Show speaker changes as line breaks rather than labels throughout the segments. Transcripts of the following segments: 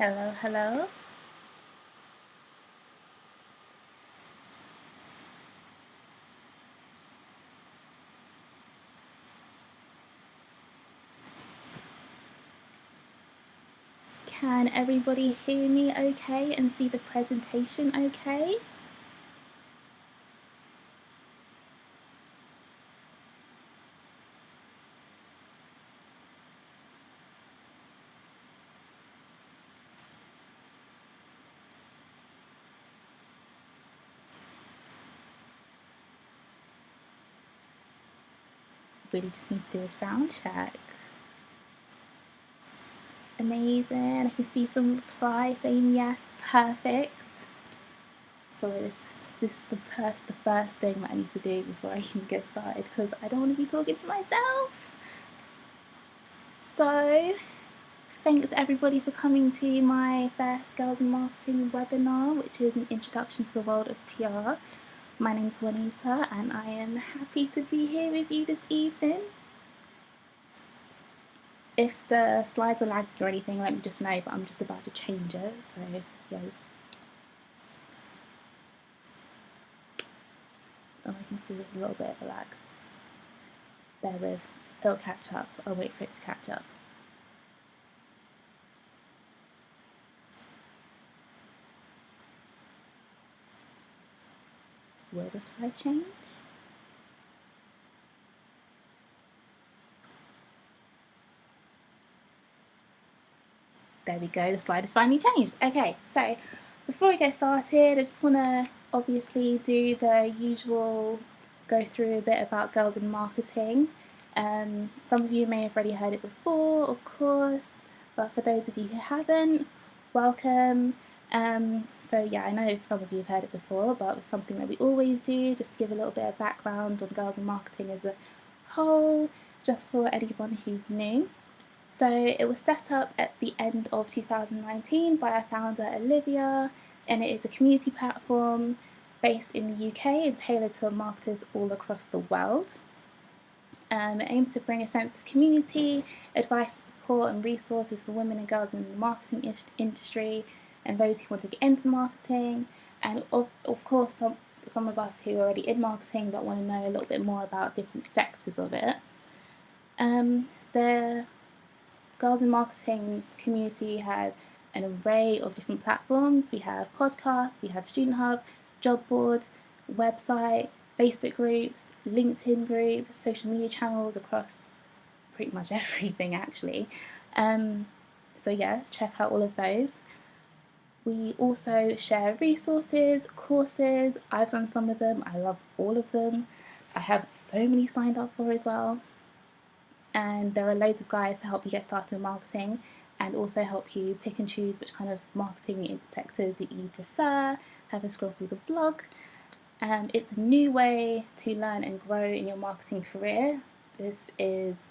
Hello, hello. Can everybody hear me okay and see the presentation okay? Really just need to do a sound check. Amazing. I can see some reply saying yes, perfect. So this is the first thing that I need to do before I even get started because I don't want to be talking to myself. So thanks everybody for coming to my first Girls in Marketing webinar, which is an introduction to the world of PR. My name's Juanita and I am happy to be here with you this evening. If the slides are lagging or anything, let me just know, but I'm just about to change it, so yeah. Oh, I can see there's a little bit of a lag. Bear with, it'll catch up. I'll wait for it to catch up. Will the slide change? There we go, the slide has finally changed. Okay, so before we get started, I just want to obviously do the usual go through a bit about girls in marketing. Some of you may have already heard it before, of course, but for those of you who haven't, welcome. So yeah, I know some of you have heard it before, but it's something that we always do, just to give a little bit of background on girls in marketing as a whole, just for anyone who's new. So it was set up at the end of 2019 by our founder Olivia, and it is a community platform based in the UK and tailored to marketers all across the world. It aims to bring a sense of community, advice, support, and resources for women and girls in the marketing industry and those who want to get into marketing, and of course some of us who are already in marketing but want to know a little bit more about different sectors of it. The Girls in Marketing community has an array of different platforms. We have podcasts, we have Student Hub, job board, website, Facebook groups, LinkedIn groups, social media channels across pretty much everything actually. So yeah, check out all of those. We also share resources, courses. I've done some of them. I love all of them. I have so many signed up for as well. And there are loads of guides to help you get started in marketing and also help you pick and choose which kind of marketing sectors that you prefer. Have a scroll through the blog. It's a new way to learn and grow in your marketing career. This is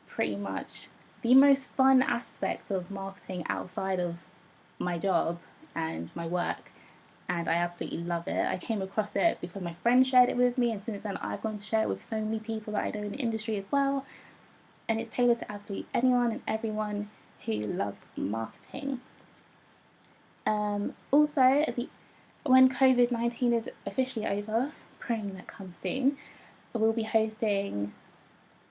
pretty much the most fun aspect of marketing outside of my job and my work, and I absolutely love it. I came across it because my friend shared it with me, and since then I've gone to share it with so many people that I know in the industry as well, and it's tailored to absolutely anyone and everyone who loves marketing. Also, when COVID-19 is officially over, praying that comes soon, we'll be hosting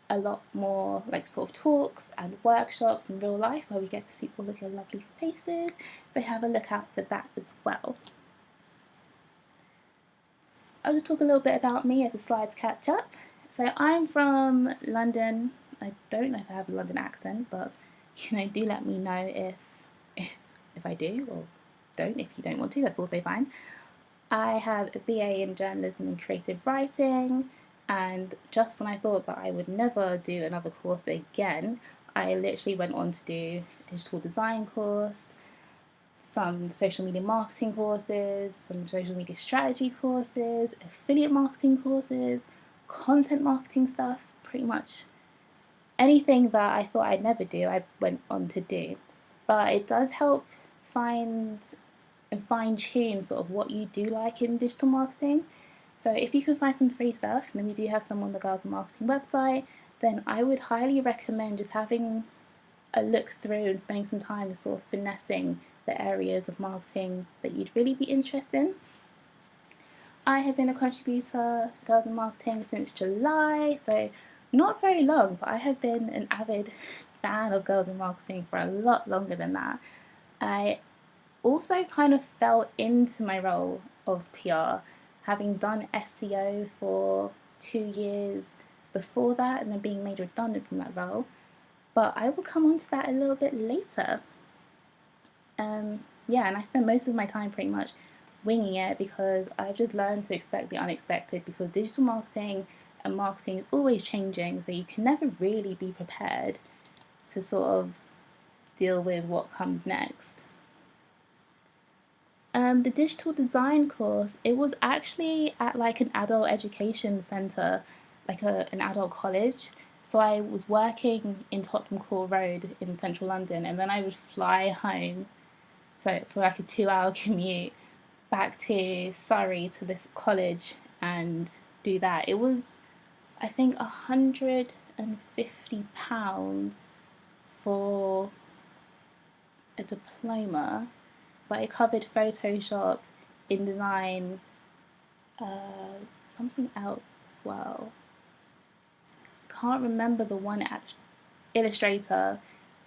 a lot more like sort of talks and workshops in real life where we get to see all of your lovely faces, so have a look out for that as well. I'll just talk a little bit about me as the slides catch up. So I'm from London. I don't know if I have a London accent, but do let me know if I do, or don't if you don't want to, that's also fine. I have a BA in journalism and creative writing, and just when I thought that I would never do another course again, I literally went on to do a digital design course, some social media marketing courses, some social media strategy courses, affiliate marketing courses, content marketing stuff, pretty much anything that I thought I'd never do, I went on to do. But it does help find and fine tune sort of what you do like in digital marketing. So if you can find some free stuff, and then we do have some on the Girls in Marketing website, then I would highly recommend just having a look through and spending some time sort of finessing the areas of marketing that you'd really be interested in. I have been a contributor to Girls in Marketing since July, so not very long, but I have been an avid fan of Girls in Marketing for a lot longer than that. I also kind of fell into my role of PR, having done SEO for 2 years before that and then being made redundant from that role. But I will come on to that a little bit later. Yeah, and I spend most of my time pretty much winging it because I've just learned to expect the unexpected, because digital marketing and marketing is always changing, so you can never really be prepared to sort of deal with what comes next. The digital design course, it was actually at like an adult education centre, like an adult college. So I was working in Tottenham Court Road in central London, and then I would fly home, so for like a 2 hour commute back to Surrey to this college and do that. It was, I think, £150 for a diploma, but it covered Photoshop, InDesign, something else as well. Can't remember the one at Illustrator,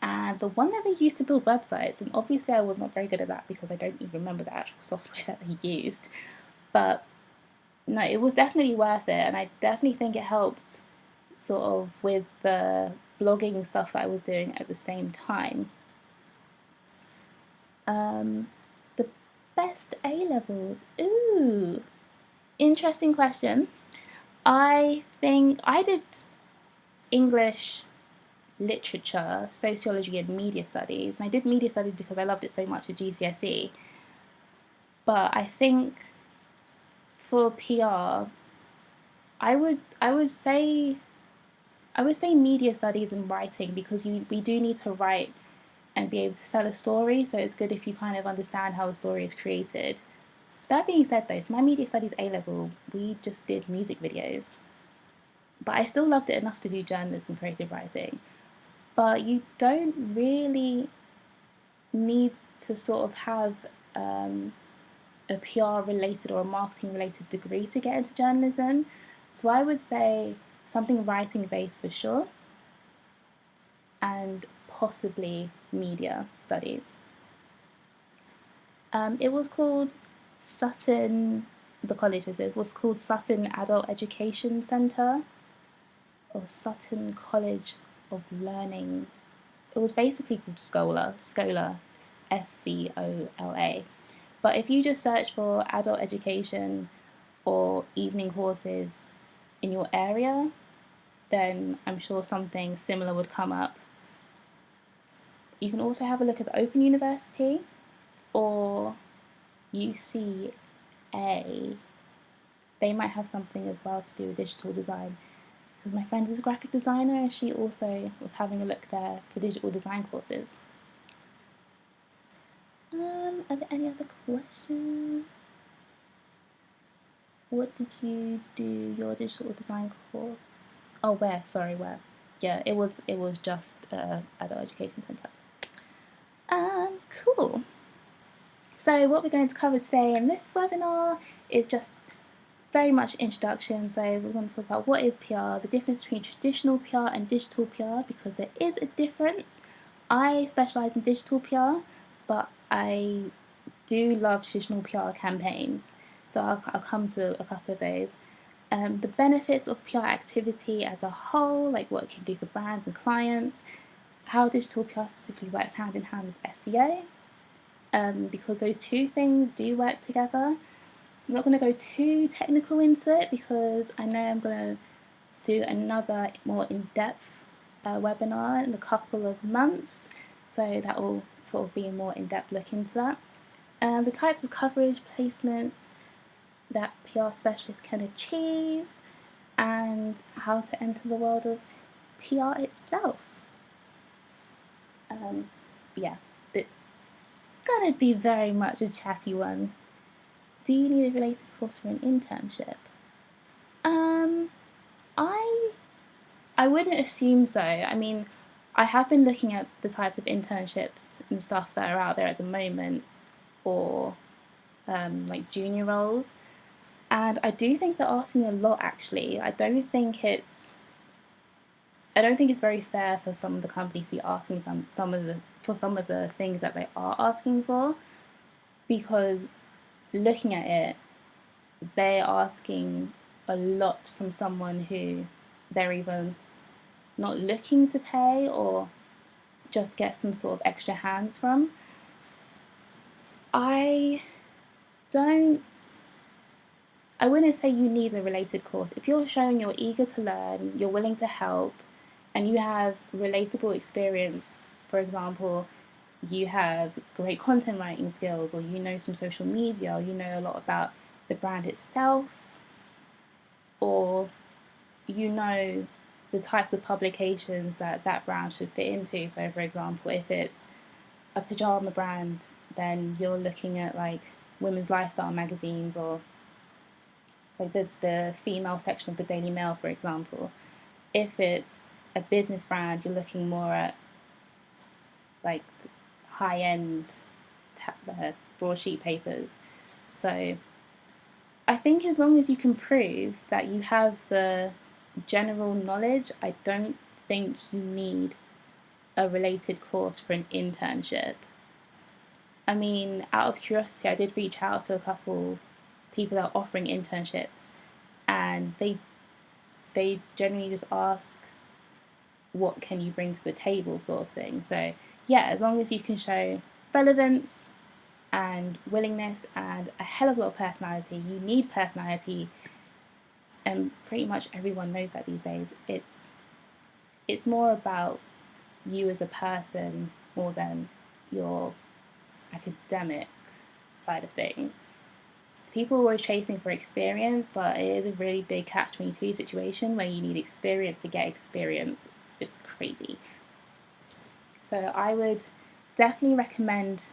and the one that they used to build websites. And obviously, I was not very good at that because I don't even remember the actual software that they used. But no, it was definitely worth it, and I definitely think it helped sort of with the blogging stuff that I was doing at the same time. The best A-levels. Ooh, interesting question. I think I did English, literature, sociology, and media studies. And I did media studies because I loved it so much at GCSE. But I think for PR, I would say media studies and writing, because we do need to write and be able to sell a story, so it's good if you kind of understand how a story is created. That being said though, for my media studies A-level, we just did music videos. But I still loved it enough to do journalism and creative writing. But you don't really need to sort of have a PR related or a marketing related degree to get into journalism. So I would say something writing based for sure, and possibly media studies. It was called Sutton, the college was called Sutton Adult Education Centre, or Sutton College of Learning. It was basically called Scola, SCOLA. But if you just search for adult education or evening courses in your area, then I'm sure something similar would come up. You can also have a look at the Open University or UCA. They might have something as well to do with digital design, because my friend is a graphic designer and she also was having a look there for digital design courses. Are there any other questions? What did you do your digital design course? Oh, where? Sorry, where? Yeah, it was just adult education centre. Cool. So what we're going to cover today in this webinar is just very much introduction. So we're going to talk about what is PR, the difference between traditional PR and digital PR, because there is a difference. I specialise in digital PR, but I do love traditional PR campaigns. So I'll come to a couple of those. The benefits of PR activity as a whole, like what it can do for brands and clients, how digital PR specifically works hand in hand with SEO, because those two things do work together. I'm not going to go too technical into it because I know I'm going to do another more in-depth webinar in a couple of months, so that will sort of be a more in-depth look into that. The types of coverage, placements that PR specialists can achieve, and how to enter the world of PR itself. Yeah, it's gonna be very much a chatty one. Do you need a related course for an internship? I wouldn't assume so. I mean, I have been looking at the types of internships and stuff that are out there at the moment, or like junior roles, and I do think they're asking a lot. Actually, I don't think it's very fair for some of the companies to be asking them some of the things that they are asking for, because looking at it, they're asking a lot from someone who they're either not looking to pay or just get some sort of extra hands from. I don't I wouldn't say you need a related course. If you're showing you're eager to learn, you're willing to help, and you have relatable experience, for example, you have great content writing skills, or you know some social media, or you know a lot about the brand itself, or you know the types of publications that that brand should fit into. So, for example, if it's a pajama brand, then you're looking at like women's lifestyle magazines, or like the female section of the Daily Mail, for example. If it's a business brand, you're looking more at like high end broadsheet papers. So I think as long as you can prove that you have the general knowledge, I don't think you need a related course for an internship. I mean, out of curiosity, I did reach out to a couple people that are offering internships, and they generally just ask, what can you bring to the table, sort of thing. So yeah, as long as you can show relevance and willingness and a hell of a lot of personality. You need personality, and pretty much everyone knows that these days. It's more about you as a person more than your academic side of things. People are always chasing for experience, but it is a really big catch-22 situation where you need experience to get experience. It's just crazy. So I would definitely recommend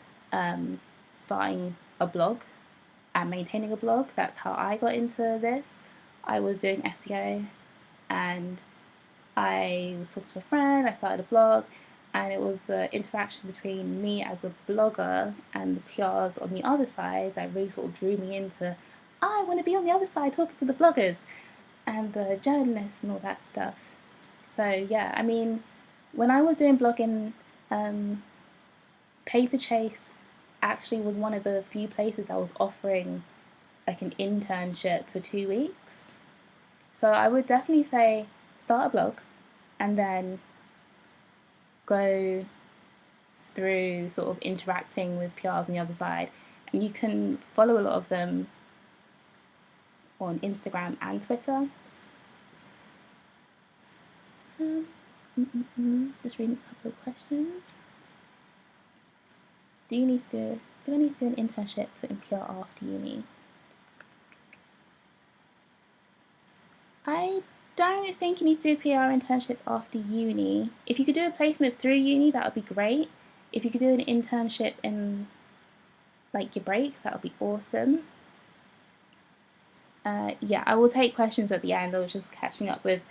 starting a blog and maintaining a blog. That's how I got into this. I was doing SEO, and I was talking to a friend, I started a blog, and it was the interaction between me as a blogger and the PRs on the other side that really sort of drew me into, I want to be on the other side talking to the bloggers and the journalists and all that stuff. So yeah, I mean, when I was doing blogging, Paper Chase actually was one of the few places that was offering like an internship for 2 weeks. So I would definitely say start a blog and then go through sort of interacting with PRs on the other side. And you can follow a lot of them on Instagram and Twitter. Just reading a couple of questions. Do I need to do an internship for NPR after uni? I don't think you need to do a PR internship after uni. If you could do a placement through uni, that would be great. If you could do an internship in like your breaks, that would be awesome. Yeah, I will take questions at the end. I was just catching up with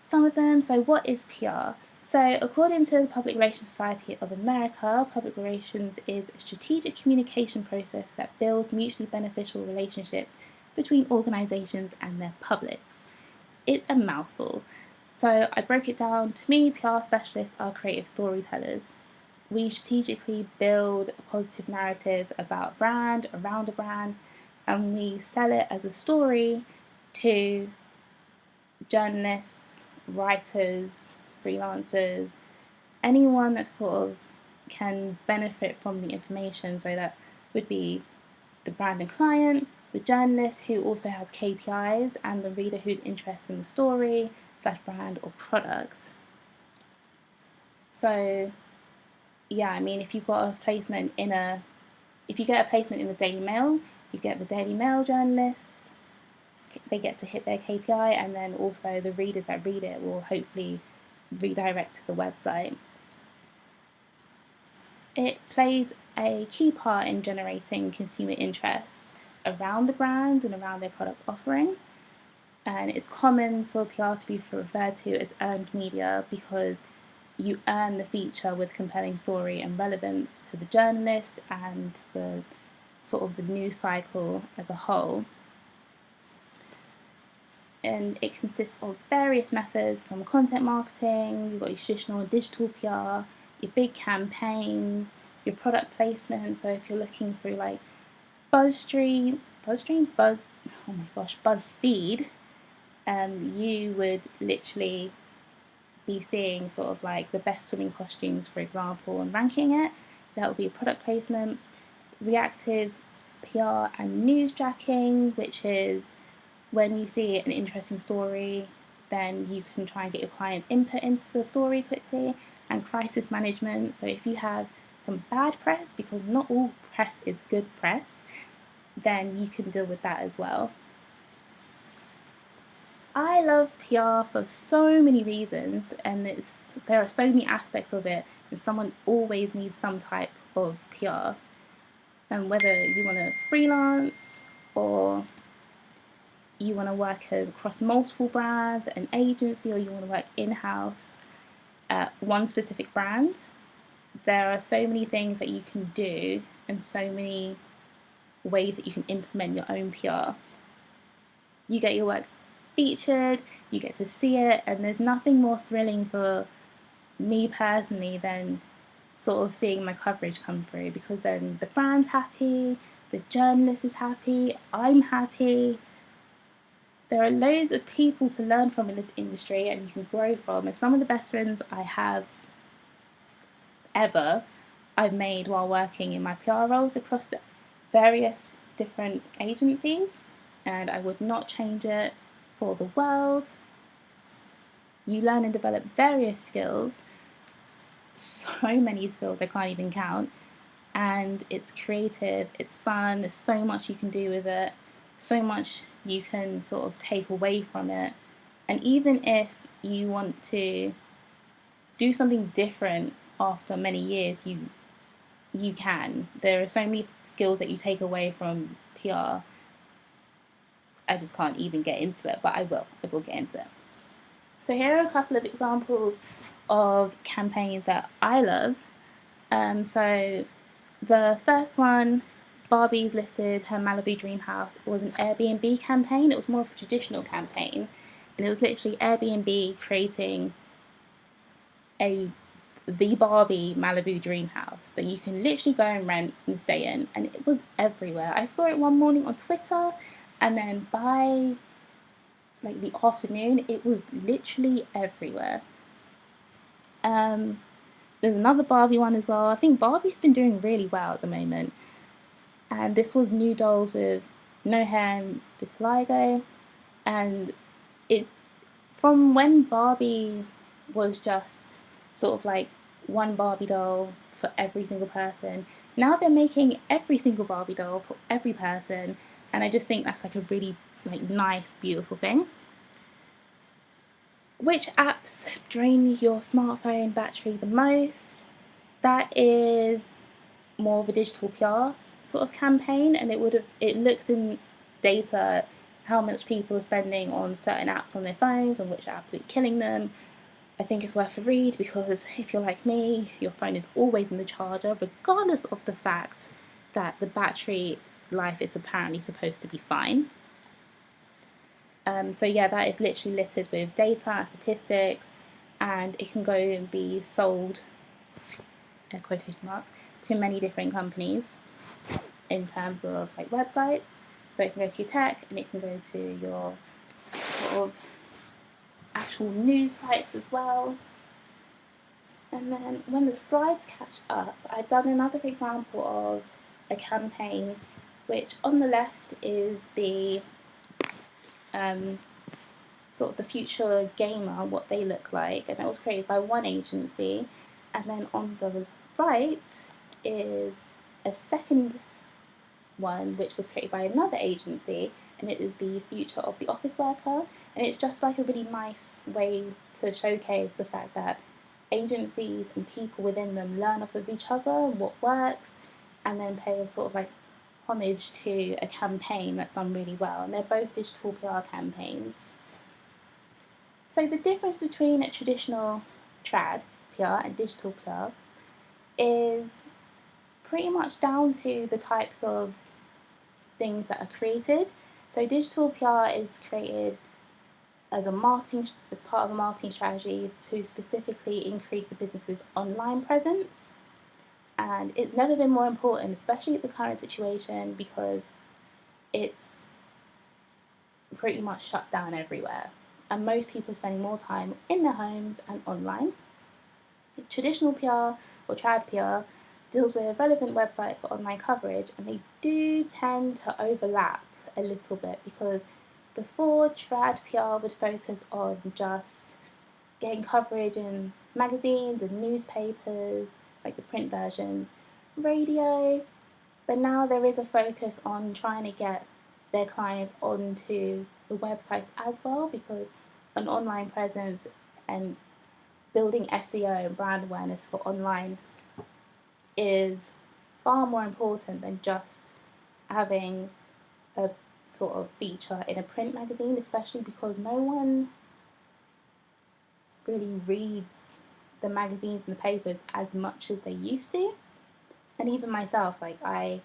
some of them. So what is PR? So according to the Public Relations Society of America, public relations is a strategic communication process that builds mutually beneficial relationships between organisations and their publics. It's a mouthful. So I broke it down. To me, PR specialists are creative storytellers. We strategically build a positive narrative about a brand, around a brand, and we sell it as a story to journalists, writers, freelancers, anyone that sort of can benefit from the information. So that would be the brand and client, the journalist who also has KPIs, and the reader who's interested in the story, / brand or products. So yeah, I mean, if you get a placement in the Daily Mail, you get the Daily Mail journalists, they get to hit their KPI, and then also the readers that read it will hopefully redirect to the website. It plays a key part in generating consumer interest around the brands and around their product offering. And it's common for PR to be referred to as earned media because you earn the feature with compelling story and relevance to the journalist and the sort of the news cycle as a whole. And it consists of various methods from content marketing, you've got your traditional digital PR, your big campaigns, your product placement. So if you're looking through like BuzzStream, BuzzFeed, you would literally be seeing sort of like the best swimming costumes, for example, and ranking it. That would be a product placement. Reactive PR and newsjacking, which is when you see an interesting story, then you can try and get your client's input into the story quickly. And crisis management, so if you have some bad press, because not all press is good press, then you can deal with that as well. I love PR for so many reasons, and there are so many aspects of it, and someone always needs some type of PR. And whether you want to freelance or you want to work across multiple brands, an agency, or you want to work in-house at one specific brand, there are so many things that you can do and so many ways that you can implement your own PR. You get your work featured, you get to see it, and there's nothing more thrilling for me personally than sort of seeing my coverage come through, because then the brand's happy, the journalist is happy, I'm happy. There are loads of people to learn from in this industry and you can grow from, and some of the best friends I have ever I've made while working in my PR roles across the various different agencies, and I would not change it for the world. You learn and develop various skills, so many skills I can't even count, and it's creative, it's fun, there's so much you can do with it, so much you can sort of take away from it. And even if you want to do something different after many years, you can. There are so many skills that you take away from PR. I just can't even get into it, but I will get into it. So here are a couple of examples of campaigns that I love. So the first one, Barbie's listed her Malibu dream house, was an Airbnb campaign. It was more of a traditional campaign, and it was literally Airbnb creating the Barbie Malibu dream house that you can literally go and rent and stay in, and it was everywhere. I saw it one morning on Twitter, and then by like the afternoon it was literally everywhere. There's another Barbie one as well. I think Barbie's been doing really well at the moment, and this was new dolls with no hair and vitiligo. And it, from when Barbie was just sort of like one Barbie doll for every single person, now they're making every single Barbie doll for every person, and I just think that's like a really like nice, beautiful thing. Which apps drain your smartphone battery the most? That is more of a digital PR sort of campaign, and it looks in data how much people are spending on certain apps on their phones and which are absolutely killing them. I think it's worth a read, because if you're like me, your phone is always in the charger, regardless of the fact that the battery life is apparently supposed to be fine. So yeah, that is literally littered with data and statistics, and it can go and be sold, quotation marks, to many different companies in terms of like websites. So it can go to your tech, and it can go to your sort of actual news sites as well. And then when the slides catch up, I've done another example of a campaign which on the left is the sort of the future gamer, what they look like, and that was created by one agency. And then on the right is a second one which was created by another agency, and it is the future of the office worker. And it's just like a really nice way to showcase the fact that agencies and people within them learn off of each other, what works, and then pay a sort of like homage to a campaign that's done really well. And they're both digital PR campaigns. So the difference between a traditional trad PR and digital PR is pretty much down to the types of things that are created. So digital PR is created as part of a marketing strategy to specifically increase a business's online presence. And it's never been more important, especially at the current situation, because it's pretty much shut down everywhere. And most people are spending more time in their homes and online. Traditional PR or trad PR deals with relevant websites for online coverage, and they do tend to overlap a little bit, because before, trad PR would focus on just getting coverage in magazines and newspapers, like the print versions, radio, but now there is a focus on trying to get their clients onto the websites as well, because an online presence and building SEO and brand awareness for online is far more important than just having a sort of feature in a print magazine, especially because no one really reads the magazines and the papers as much as they used to. And even myself, like I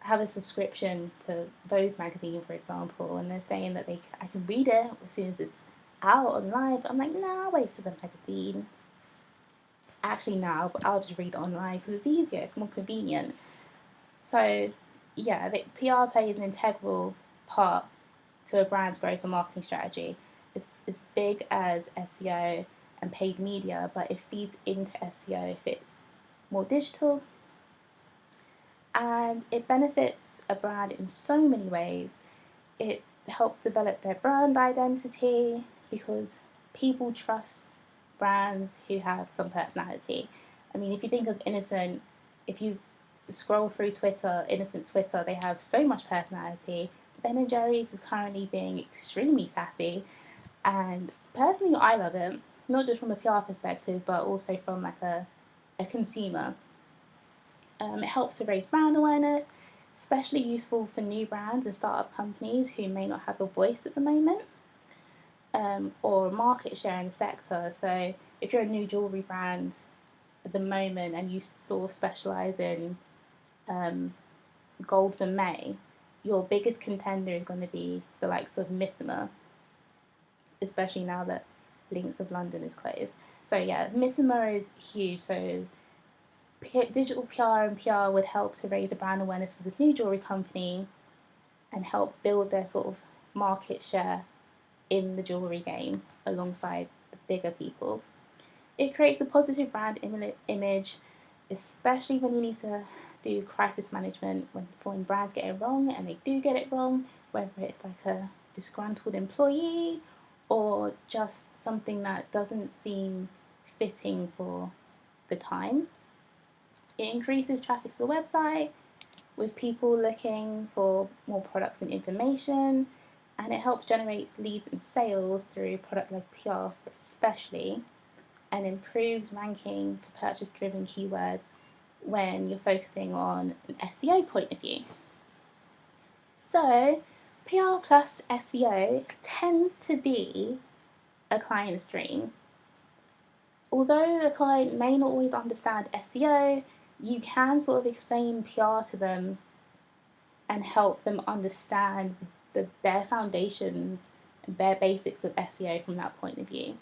have a subscription to Vogue magazine, for example, and they're saying that I can read it as soon as it's out online, but I'm like, nah, I'll wait for the magazine. Actually, now, but I'll just read it online because it's easier, it's more convenient. So, yeah, the PR plays an integral part to a brand's growth and marketing strategy. It's as big as SEO and paid media, but it feeds into SEO if it's more digital. And it benefits a brand in so many ways. It helps develop their brand identity because people trust brands who have some personality. I mean, if you think of Innocent, if you scroll through Twitter, Innocent's Twitter, they have so much personality. Ben & Jerry's is currently being extremely sassy, and personally I love it, not just from a PR perspective, but also from like a consumer. It helps to raise brand awareness, especially useful for new brands and startup companies who may not have a voice at the moment, or market share in the sector. So if you're a new jewellery brand at the moment and you sort of specialise in gold for May, your biggest contender is going to be the likes of Missima, especially now that Links of London is closed. So yeah, Missima is huge. So digital PR and PR would help to raise a brand awareness for this new jewellery company and help build their sort of market share in the jewellery game alongside the bigger people. It creates a positive brand image, especially when you need to do crisis management when brands get it wrong, and they do get it wrong, whether it's like a disgruntled employee or just something that doesn't seem fitting for the time. It increases traffic to the website with people looking for more products and information, and it helps generate leads and sales through product-led PR especially, and improves ranking for purchase-driven keywords when you're focusing on an SEO point of view. So, PR plus SEO tends to be a client's dream. Although the client may not always understand SEO, you can sort of explain PR to them and help them understand the bare foundations and bare basics of SEO from that point of view.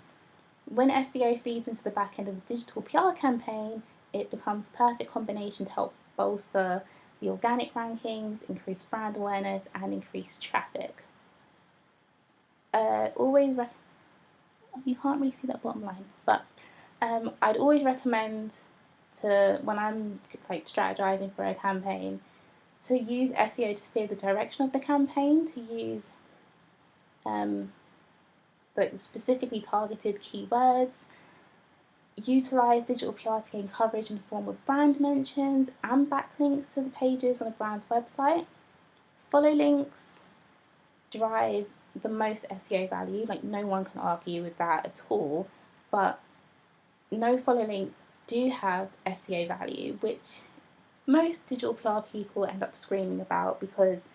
When SEO feeds into the back end of a digital PR campaign, it becomes the perfect combination to help bolster the organic rankings, increase brand awareness, and increase traffic. You can't really see that bottom line, but I'd always recommend to, when I'm like strategizing for a campaign, to use SEO to steer the direction of the campaign, to use like specifically targeted keywords, utilize digital PR to gain coverage in the form of brand mentions and backlinks to the pages on a brand's website. Follow links drive the most SEO value, like no one can argue with that at all, but no follow links do have SEO value, which most digital PR people end up screaming about, because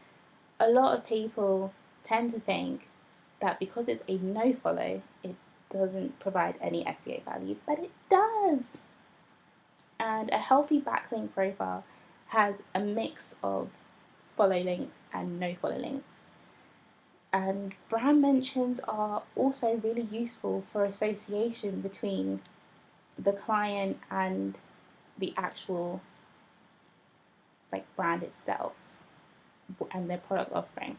a lot of people tend to think that because it's a no follow, it doesn't provide any SEO value, but it does. does. And a healthy backlink profile has a mix of follow links and no follow links. And brand mentions are also really useful for association between the client and the actual brand itself and their product offering.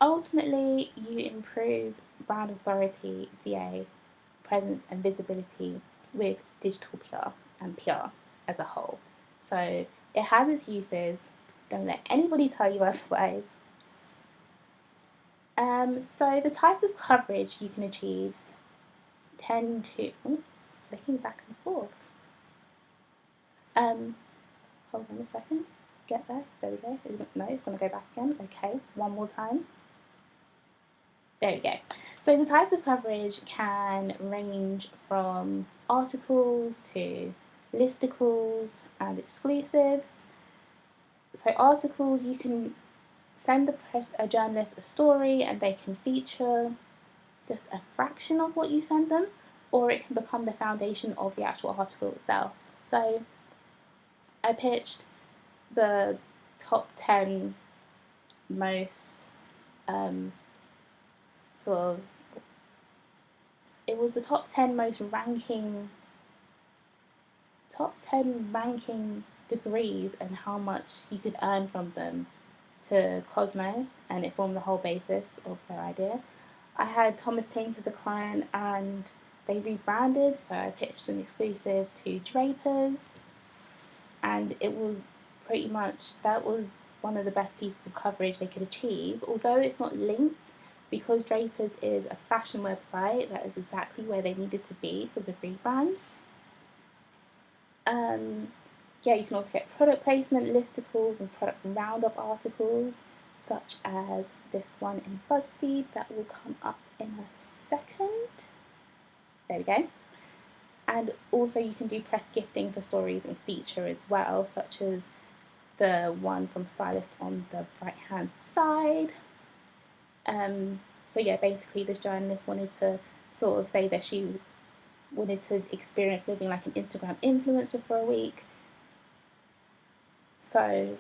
Ultimately, you improve brand authority, DA, presence and visibility with digital PR and PR as a whole. So it has its uses. Don't let anybody tell you otherwise. So the types of coverage you can achieve tend to... Oops, flicking back and forth. Hold on a second. Get there. There we go. No, it's going to go back again. Okay, one more time. There we go. So the types of coverage can range from articles to listicles and exclusives. So articles, you can send a journalist a story and they can feature just a fraction of what you send them, or it can become the foundation of the actual article itself. So I pitched the top 10 most it was the top 10 ranking degrees and how much you could earn from them to Cosmo, and it formed the whole basis of their idea. I had Thomas Pink as a client and they rebranded, so I pitched an exclusive to Drapers, and it was pretty much, that was one of the best pieces of coverage they could achieve, although it's not linked. Because Drapers is a fashion website, that is exactly where they needed to be for the rebrand. Yeah, you can also get product placement, listicles, and product roundup articles, such as this one in BuzzFeed that will come up in a second. There we go. And also you can do press gifting for stories and feature as well, such as the one from Stylist on the right hand side. So yeah, basically this journalist wanted to sort of say that she wanted to experience living like an Instagram influencer for a week. So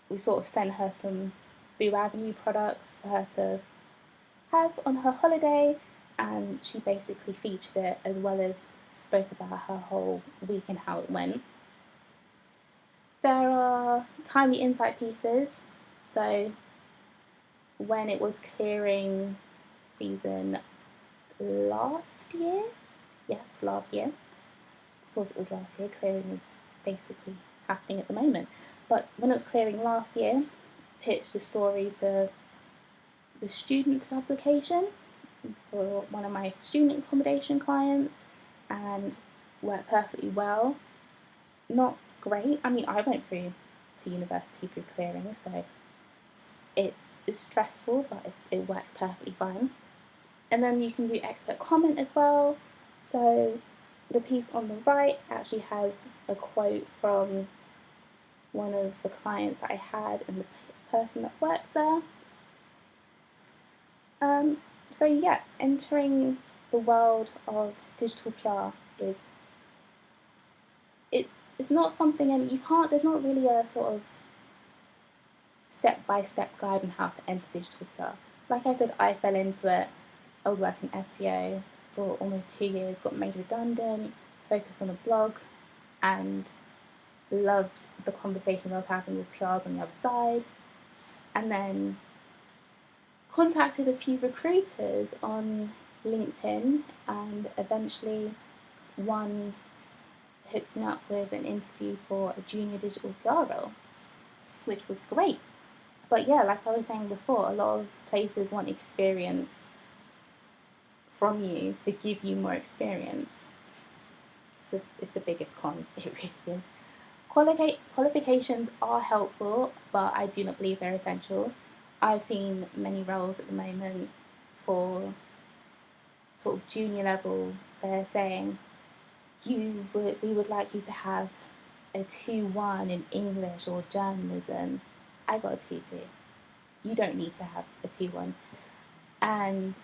we sort of sent her some Boo Avenue products for her to have on her holiday, and she basically featured it as well as spoke about her whole week and how it went. There are timely insight pieces. So when it was clearing season last year, of course it was last year, clearing is basically happening at the moment, but when it was clearing last year, pitched the story to the student application for one of my student accommodation clients and worked perfectly well. Not great, I mean I went through to university through clearing, so it's stressful, but it works perfectly fine. And then you can do expert comment as well. So the piece on the right actually has a quote from one of the clients that I had and the person that worked there. So yeah, entering the world of digital PR it's not something, and there's not really a sort of step-by-step guide on how to enter digital PR. Like I said, I fell into it. I was working SEO for almost 2 years, got made redundant, focused on a blog, and loved the conversation I was having with PRs on the other side. And then contacted a few recruiters on LinkedIn, and eventually one hooked me up with an interview for a junior digital PR role, which was great. But yeah, like I was saying before, a lot of places want experience from you to give you more experience. It's the biggest con, it really is. Qualifications are helpful, but I do not believe they're essential. I've seen many roles at the moment for sort of junior level, they're saying we would like you to have a 2-1 in English or journalism. I got a 2-2. You don't need to have a 2-1. And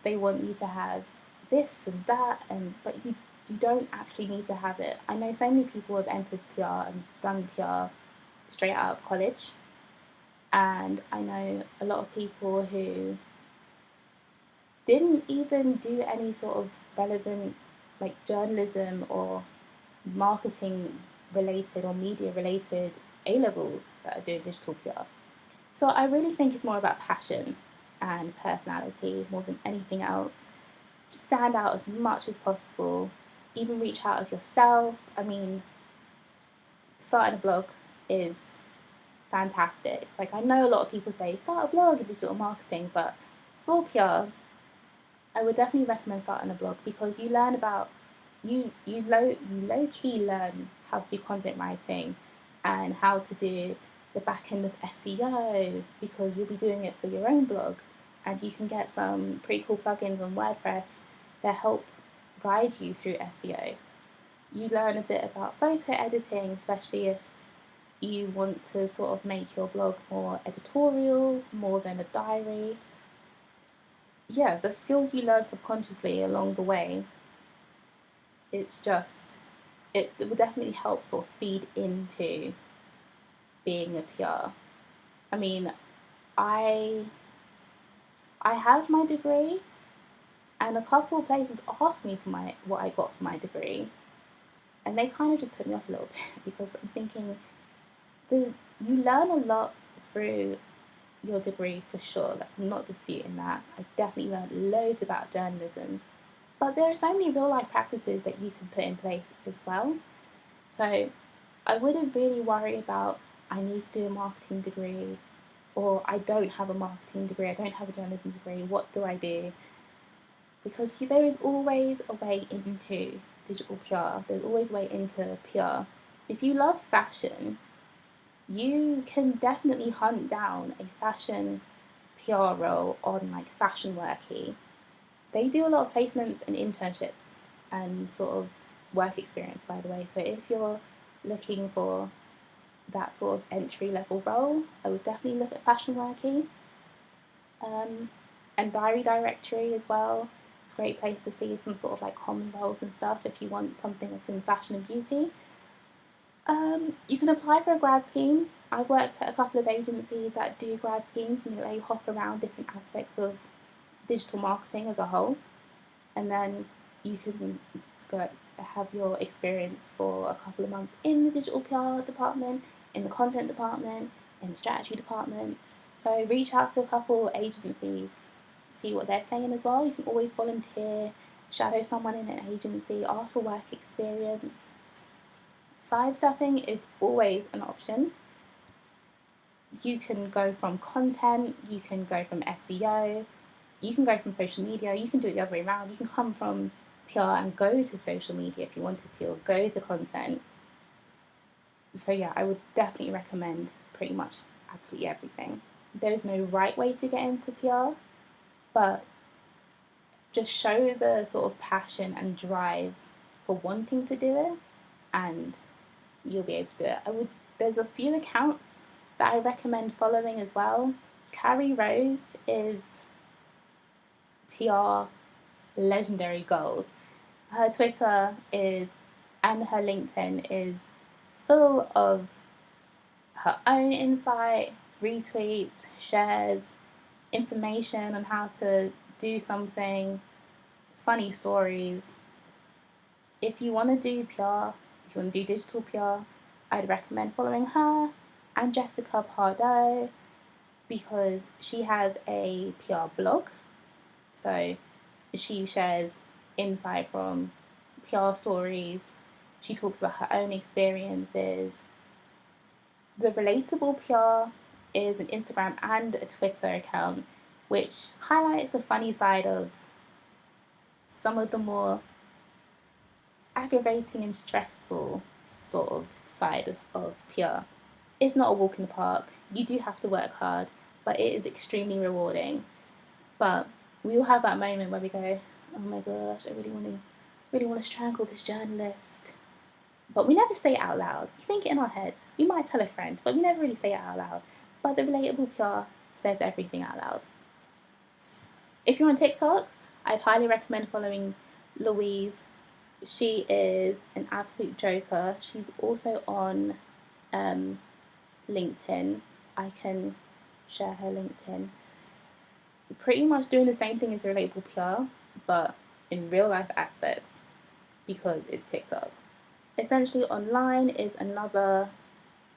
they want you to have this and that, but you you don't actually need to have it. I know so many people have entered PR and done PR straight out of college, and I know a lot of people who didn't even do any sort of relevant like journalism or marketing related or media related A levels that are doing digital PR. So I really think it's more about passion and personality more than anything else. Stand out as much as possible, even reach out as yourself. I mean, starting a blog is fantastic. Like, I know a lot of people say start a blog in digital marketing, but for PR, I would definitely recommend starting a blog because you learn about you low key learn how to do content writing and how to do the back end of SEO because you'll be doing it for your own blog, and you can get some pretty cool plugins on WordPress that help guide you through SEO. You learn a bit about photo editing, especially if you want to sort of make your blog more editorial, more than a diary. Yeah, the skills you learn subconsciously along the way, it's just, it will definitely help sort of feed into being a PR. I mean, I I have my degree, and a couple of places asked me for my what I got for my degree, and they kind of just put me off a little bit because I'm thinking the you learn a lot through your degree for sure. Like, I'm not disputing that. I definitely learned loads about journalism, but there are so many real life practices that you can put in place as well. So I wouldn't really worry about I need to do a marketing degree or I don't have a marketing degree, I don't have a journalism degree, what do I do? Because there is always a way into digital PR, there's always a way into PR. If you love fashion, you can definitely hunt down a fashion PR role on like Fashion Worky. They do a lot of placements and internships and sort of work experience, by the way. So if you're looking for that sort of entry level role, I would definitely look at Fashion Worky. And Diary Directory as well. It's a great place to see some sort of like common roles and stuff if you want something that's in fashion and beauty. You can apply for a grad scheme. I've worked at a couple of agencies that do grad schemes and they let you hop around different aspects of digital marketing as a whole. And then you can go have your experience for a couple of months in the digital PR department, in the content department, in the strategy department. So reach out to a couple agencies, see what they're saying as well. You can always volunteer, shadow someone in an agency, ask for work experience. Sidestepping is always an option. You can go from content, you can go from SEO, you can go from social media, you can do it the other way around. You can come from PR and go to social media if you wanted to, or go to content. So yeah, I would definitely recommend pretty much absolutely everything. There's no right way to get into PR, but just show the sort of passion and drive for wanting to do it, and you'll be able to do it. There's a few accounts that I recommend following as well. Carrie Rose is PR legendary goals. Her Twitter is and her LinkedIn is full of her own insight, retweets, shares, information on how to do something, funny stories. If you want to do PR, if you want to do digital PR, I'd recommend following her and Jessica Pardo because she has a PR blog. So she shares insight from PR stories. She talks about her own experiences. The Relatable PR is an Instagram and a Twitter account which highlights the funny side of some of the more aggravating and stressful sort of side of PR. It's not a walk in the park. You do have to work hard, but it is extremely rewarding. But we all have that moment where we go, "Oh my gosh, I really want to strangle this journalist." But we never say it out loud. We think it in our head. We might tell a friend, but we never really say it out loud. But the Relatable PR says everything out loud. If you're on TikTok, I'd highly recommend following Louise She is an absolute joker. She's also on LinkedIn. I can share her LinkedIn. Pretty much doing the same thing as Relatable PR, but in real life aspects because it's TikTok. Essentially, online is another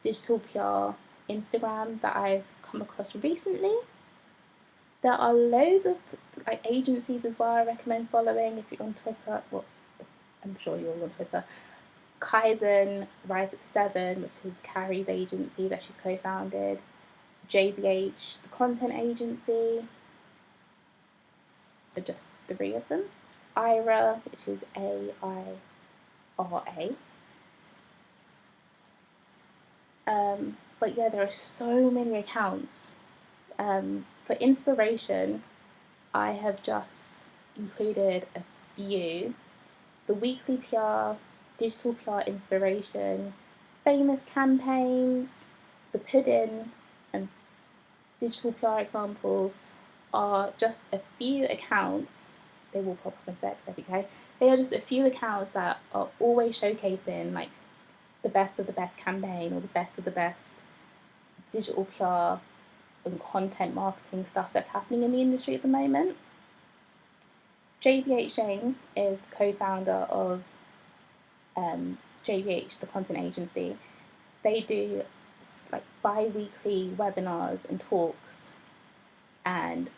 digital PR Instagram that I've come across recently. There are loads of agencies as well I recommend following if you're on Twitter. Well, I'm sure you're all on Twitter. Kaizen, Rise at 7, which is Carrie's agency that she's co-founded. JBH, the content agency. Are just 3 of them. Ira, which is AIRA. But yeah, there are so many accounts. For inspiration, I have just included a few. The weekly PR, digital PR inspiration, famous campaigns, the pudding, and digital PR examples are just a few accounts. They will pop up in a sec, okay? They are just a few accounts that are always showcasing like the best of the best campaign or the best of the best digital PR and content marketing stuff that's happening in the industry at the moment. JBH Jane is the co-founder of JBH, the content agency. They do like bi-weekly webinars and talks, and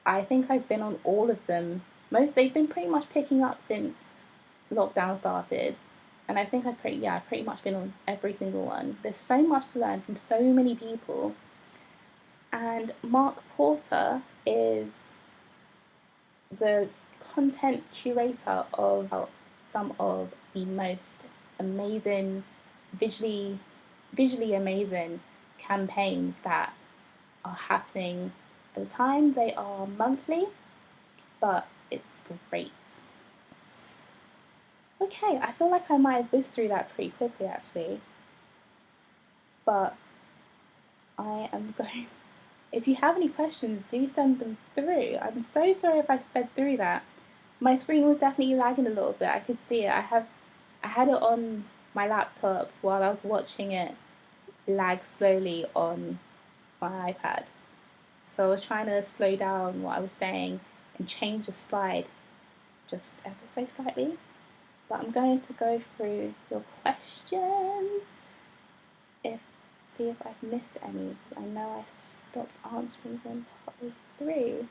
I think I've been on all of them. They've been pretty much picking up since lockdown started, and I think I've pretty much been on every single one. There's so much to learn from so many people. And Mark Porter is the content curator of some of the most amazing, visually amazing campaigns that are happening at the time. They are monthly, but it's great. Okay, I feel like I might have whizzed through that pretty quickly actually, but I am going. If you have any questions, do send them through. I'm so sorry if I sped through that. My screen was definitely lagging a little bit. I could see it. I had it on my laptop while I was watching it lag slowly on my iPad. So I was trying to slow down what I was saying and change the slide just ever so slightly. But I'm going to go through your questions. See if I've missed any. I know I stopped answering them partway through.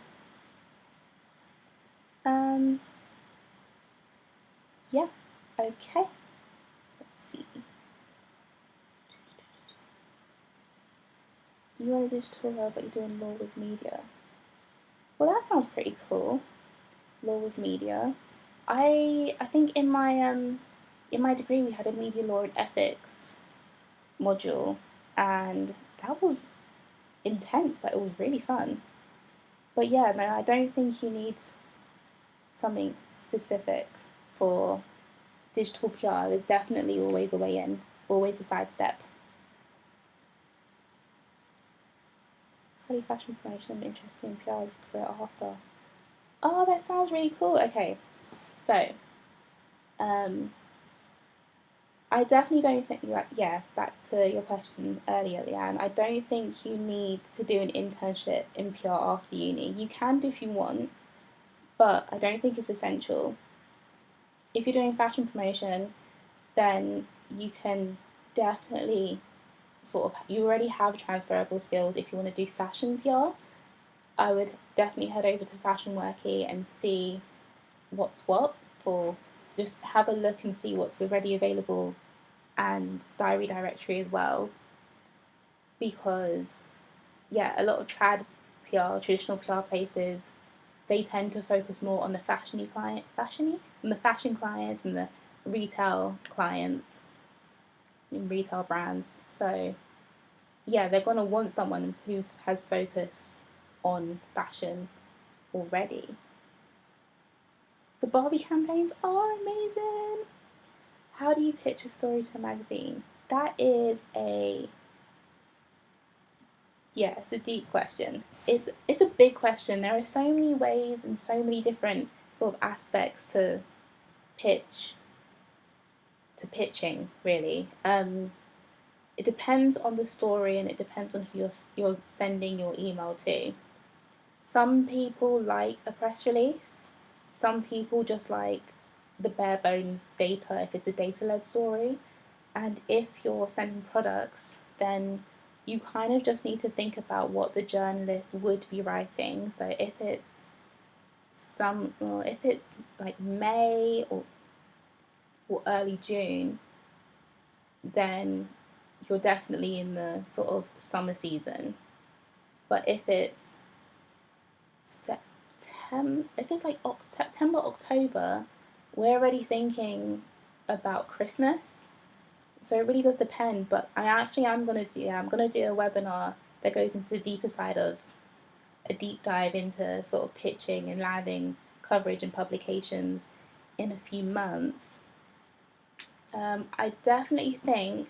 Yeah, okay. Let's see. You are a digital role, but you're doing law with media. Well, that sounds pretty cool. Law with media. I think in my degree we had a media law and ethics module, and that was intense, but it was really fun. But yeah, no, I don't think you need something specific for digital PR. There's definitely always a way in, always a sidestep. Study fashion promotion, I'm interested in PR's career after. Oh, that sounds really cool. Okay, so I definitely don't think, back to your question earlier, Leanne, I don't think you need to do an internship in PR after uni. You can do if you want, but I don't think it's essential. If you're doing fashion promotion, then you can definitely you already have transferable skills if you want to do fashion PR. I would definitely head over to Fashion Worky and see what's what just have a look and see what's already available, and diary directory as well, because a lot of traditional PR places, they tend to focus more on the fashion clients and the retail clients and retail brands. So they're going to want someone who has focus on fashion already. The Barbie campaigns are amazing. How do you pitch a story to a magazine? That is it's a deep question. It's a big question. There are so many ways and so many different sort of aspects to pitch to pitching, really. It depends on the story, and it depends on who you're sending your email to. Some people like a press release. Some people just like the bare bones data if it's a data led story. And if you're sending products, then you kind of just need to think about what the journalist would be writing. So if it's if it's like May or early June, then you're definitely in the sort of summer season. But if it's September, October, we're already thinking about Christmas. So it really does depend. But I'm gonna do a webinar that goes into the deeper side of a deep dive into sort of pitching and landing coverage and publications in a few months. I definitely think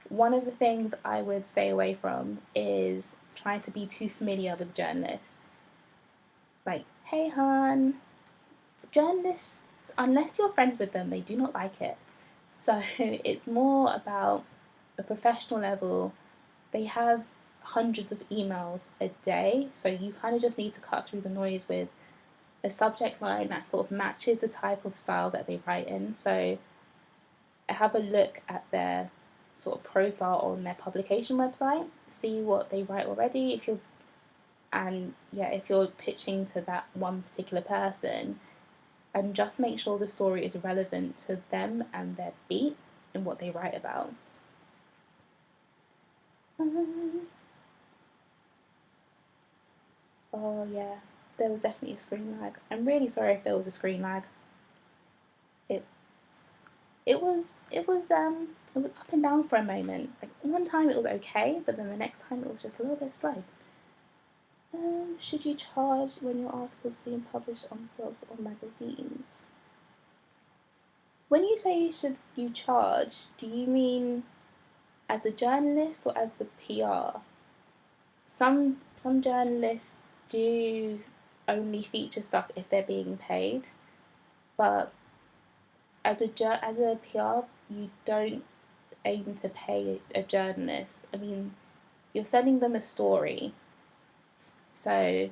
one of the things I would stay away from is trying to be too familiar with journalists. Like, hey, hon, journalists, unless you're friends with them, they do not like it. So it's more about a professional level. They have hundreds of emails a day, so you kind of just need to cut through the noise with a subject line that sort of matches the type of style that they write in. So have a look at their sort of profile on their publication website, see what they write already. If you're pitching to that one particular person, and just make sure the story is relevant to them and their beat and what they write about. Oh yeah, there was definitely a screen lag. I'm really sorry if there was a screen lag. It was up and down for a moment. Like one time it was okay, but then the next time it was just a little bit slow. Should you charge when your articles are being published on blogs or magazines? When you say should you charge, do you mean as a journalist or as the PR? Some journalists do only feature stuff if they're being paid, but as a PR, you don't aim to pay a journalist. I mean, you're sending them a story. So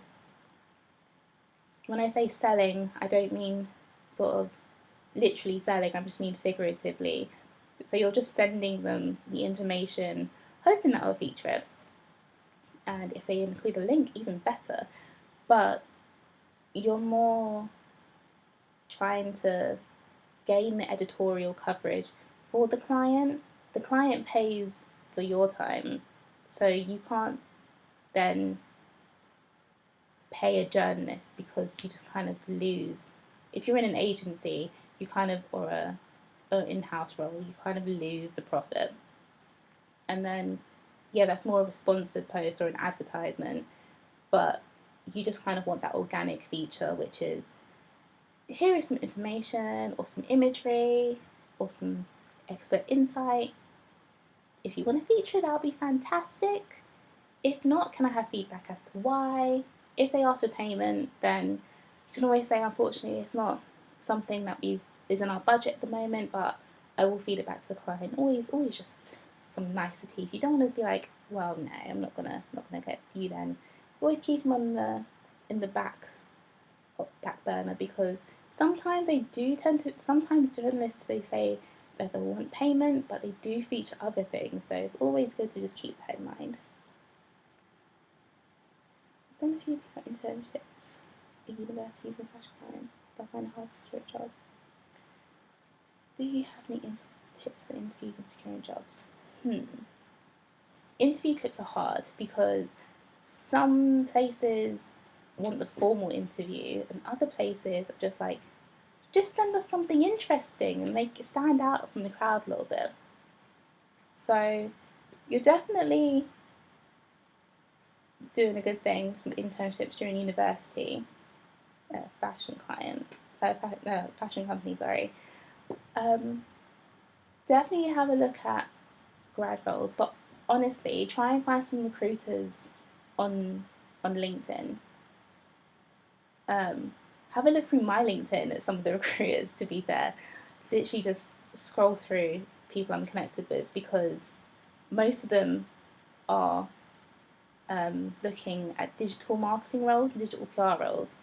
when I say selling, I don't mean sort of literally selling, I just mean figuratively. So you're just sending them the information, hoping that will feature it. And if they include a link, even better. But you're more trying to gain the editorial coverage for the client. The client pays for your time, so you can't then pay a journalist because you just kind of lose. If you're in an agency, you kind of, or an in-house role, you kind of lose the profit. And then, yeah, that's more of a sponsored post or an advertisement, but you just kind of want that organic feature, which is here is some information or some imagery or some expert insight. If you want to feature, that would be fantastic. If not, can I have feedback as to why? If they ask for payment, then you can always say, unfortunately, it's not something that is in our budget at the moment, but I will feed it back to the client. Always just some niceties. You don't want to be like, well, no, I'm not gonna get you then. Always keep them in the back burner, because sometimes sometimes journalists, they say that they want payment, but they do feature other things, so it's always good to just keep that in mind. I've done a few internships at universities and fashion client, but I find it hard to secure a job. Do you have any tips for interviews and securing jobs? Interview tips are hard because some places want the formal interview and other places are just like, just send us something interesting and make it stand out from the crowd a little bit. So you're definitely doing a good thing, some internships during university, fashion company, sorry. Definitely have a look at grad roles, but honestly, try and find some recruiters on LinkedIn. have a look through my LinkedIn at some of the recruiters, to be fair. Literally just scroll through people I'm connected with, because most of them are looking at digital marketing roles and digital PR roles.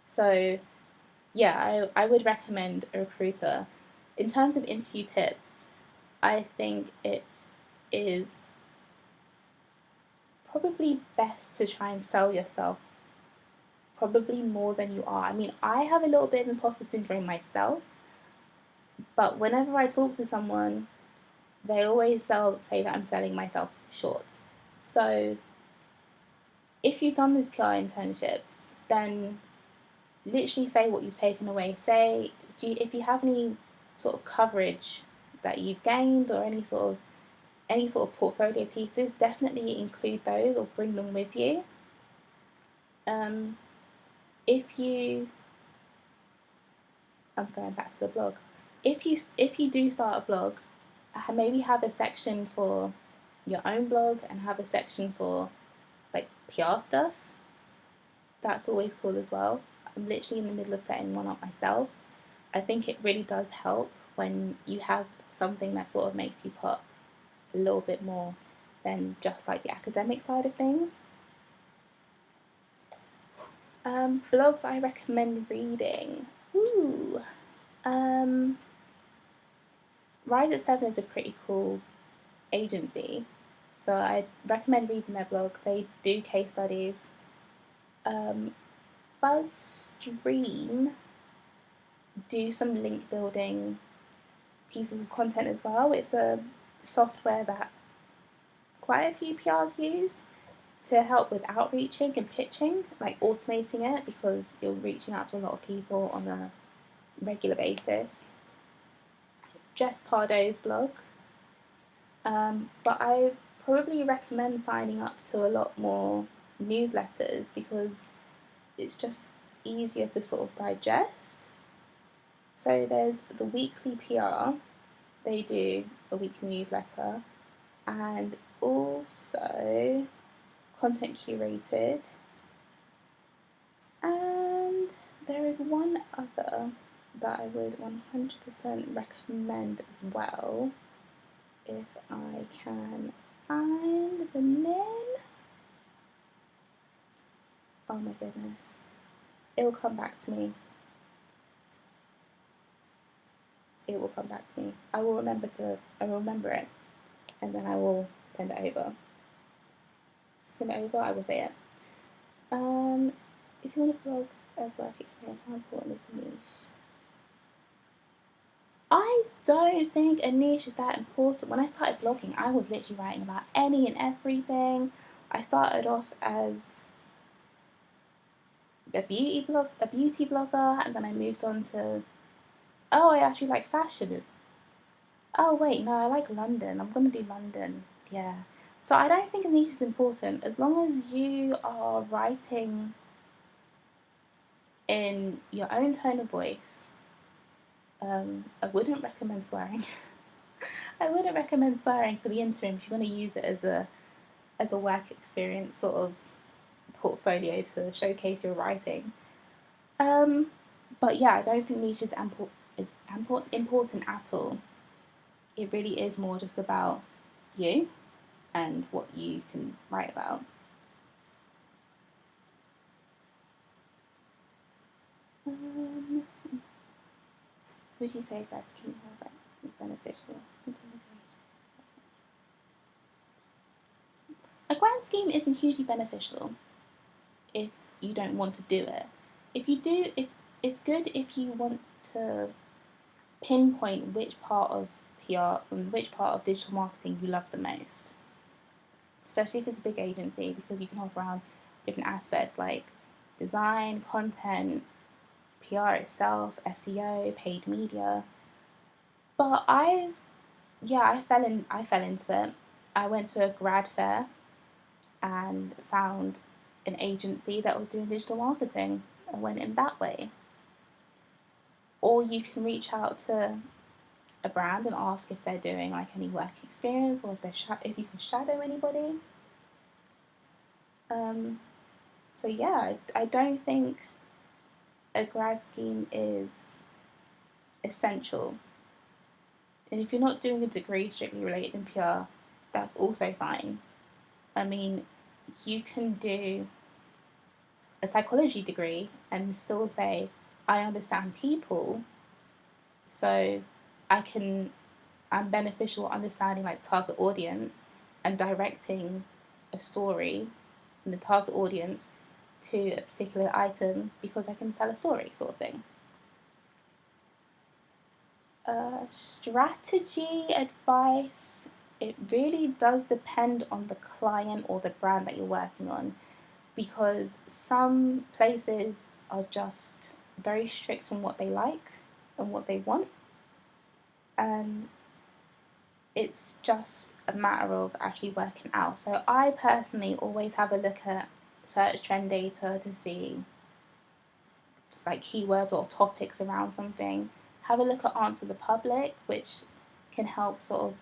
So yeah, I would recommend a recruiter. In terms of interview tips, I think it is probably best to try and sell yourself probably more than you are. I mean, I have a little bit of imposter syndrome myself, but whenever I talk to someone, they always say that I'm selling myself short. So if you've done these PR internships, then literally say what you've taken away. Say if you have any sort of coverage that you've gained, or any sort of portfolio pieces, definitely include those or bring them with you. If you, I'm going back to the blog. If you do start a blog, maybe have a section for your own blog and have a section for like PR stuff. That's always cool as well. I'm literally in the middle of setting one up myself. I think it really does help when you have something that sort of makes you pop a little bit more than just like the academic side of things. Blogs I recommend reading. Ooh. Rise at 7 is a pretty cool agency, so I recommend reading their blog. They do case studies. BuzzStream do some link building pieces of content as well. It's a software that quite a few PRs use to help with outreaching and pitching, like automating it, because you're reaching out to a lot of people on a regular basis. Jess Pardo's blog. But I probably recommend signing up to a lot more newsletters, because it's just easier to sort of digest. So there's the Weekly PR, they do a weekly newsletter, and also Content Curated, and there is one other that I would 100% recommend as well, if I can find the name. Oh my goodness, it'll come back to me. It will come back to me. I will remember it, and then I will send it over. I will say it. If you want to blog as work experience, how important is the niche? I don't think a niche is that important. When I started blogging, I was literally writing about any and everything. I started off as a beauty blogger, and then I moved on to, oh, I actually like fashion. Oh wait, no, I like London. I'm gonna do London. Yeah. So I don't think a niche is important, as long as you are writing in your own tone of voice. I wouldn't recommend swearing. I wouldn't recommend swearing for the interim if you're going to use it as a work experience sort of portfolio to showcase your writing. But yeah, I don't think niche is important at all. It really is more just about you and what you can write about. Would you say grad scheme is beneficial? A grad scheme isn't hugely beneficial if you don't want to do it. If you do, if it's good if you want to pinpoint which part of PR and which part of digital marketing you love the most. Especially if it's a big agency, because you can hop around different aspects like design, content, PR itself, SEO, paid media. But I fell into it. I went to a grad fair and found an agency that was doing digital marketing and went in that way. Or you can reach out to a brand and ask if they're doing like any work experience, or if you can shadow anybody. So yeah, I don't think a grad scheme is essential. And if you're not doing a degree strictly related in PR, that's also fine. I mean, you can do a psychology degree and still say, I understand people, so I'm beneficial at understanding like target audience and directing a story and the target audience to a particular item because I can sell a story, sort of thing. Strategy advice, it really does depend on the client or the brand that you're working on, because some places are just very strict on what they like and what they want, and it's just a matter of actually working out. So I personally always have a look at search trend data to see like keywords or topics around something. Have a look at Answer the Public, which can help sort of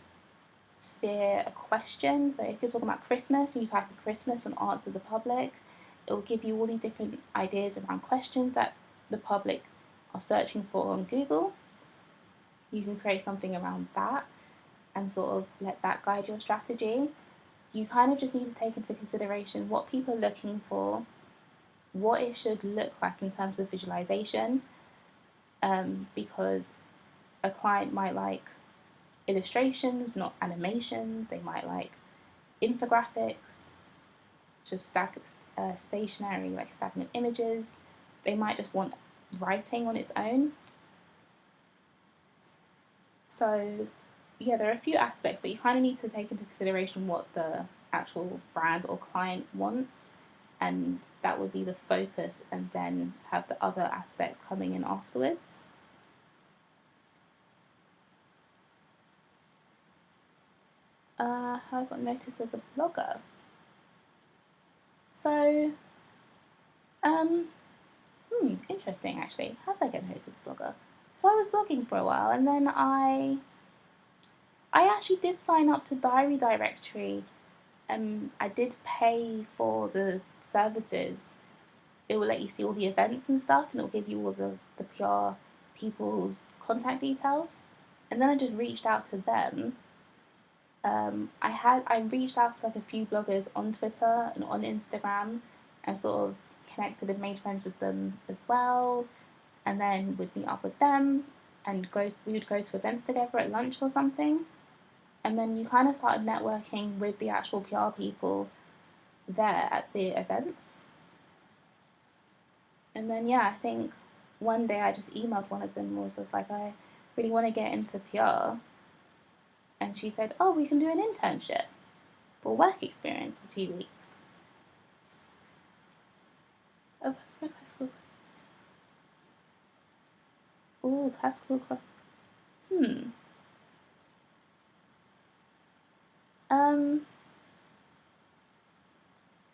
steer a question. So if you're talking about Christmas and you type in Christmas and Answer the Public, it will give you all these different ideas around questions that the public are searching for on Google. You can create something around that and sort of let that guide your strategy. You kind of just need to take into consideration what people are looking for, what it should look like in terms of visualization, because a client might like illustrations, not animations. They might like infographics, just stationary, like stagnant images. They might just want writing on its own. So, yeah, there are a few aspects, but you kind of need to take into consideration what the actual brand or client wants, and that would be the focus, and then have the other aspects coming in afterwards. How I got noticed as a blogger. So, interesting actually. How did I get noticed as a blogger? So I was blogging for a while, and then I actually did sign up to Diary Directory. I did pay for the services. It will let you see all the events and stuff, and it will give you all the PR people's contact details. And then I just reached out to them. I reached out to like a few bloggers on Twitter and on Instagram, and sort of connected and made friends with them as well. And then would meet up with them and we would go to events together at lunch or something. And then you kind of started networking with the actual PR people there at the events. And then, yeah, I think one day I just emailed one of them and was like, I really want to get into PR. And she said, oh, we can do an internship for work experience for 2 weeks. Oh, classical. Oh, classical. Um,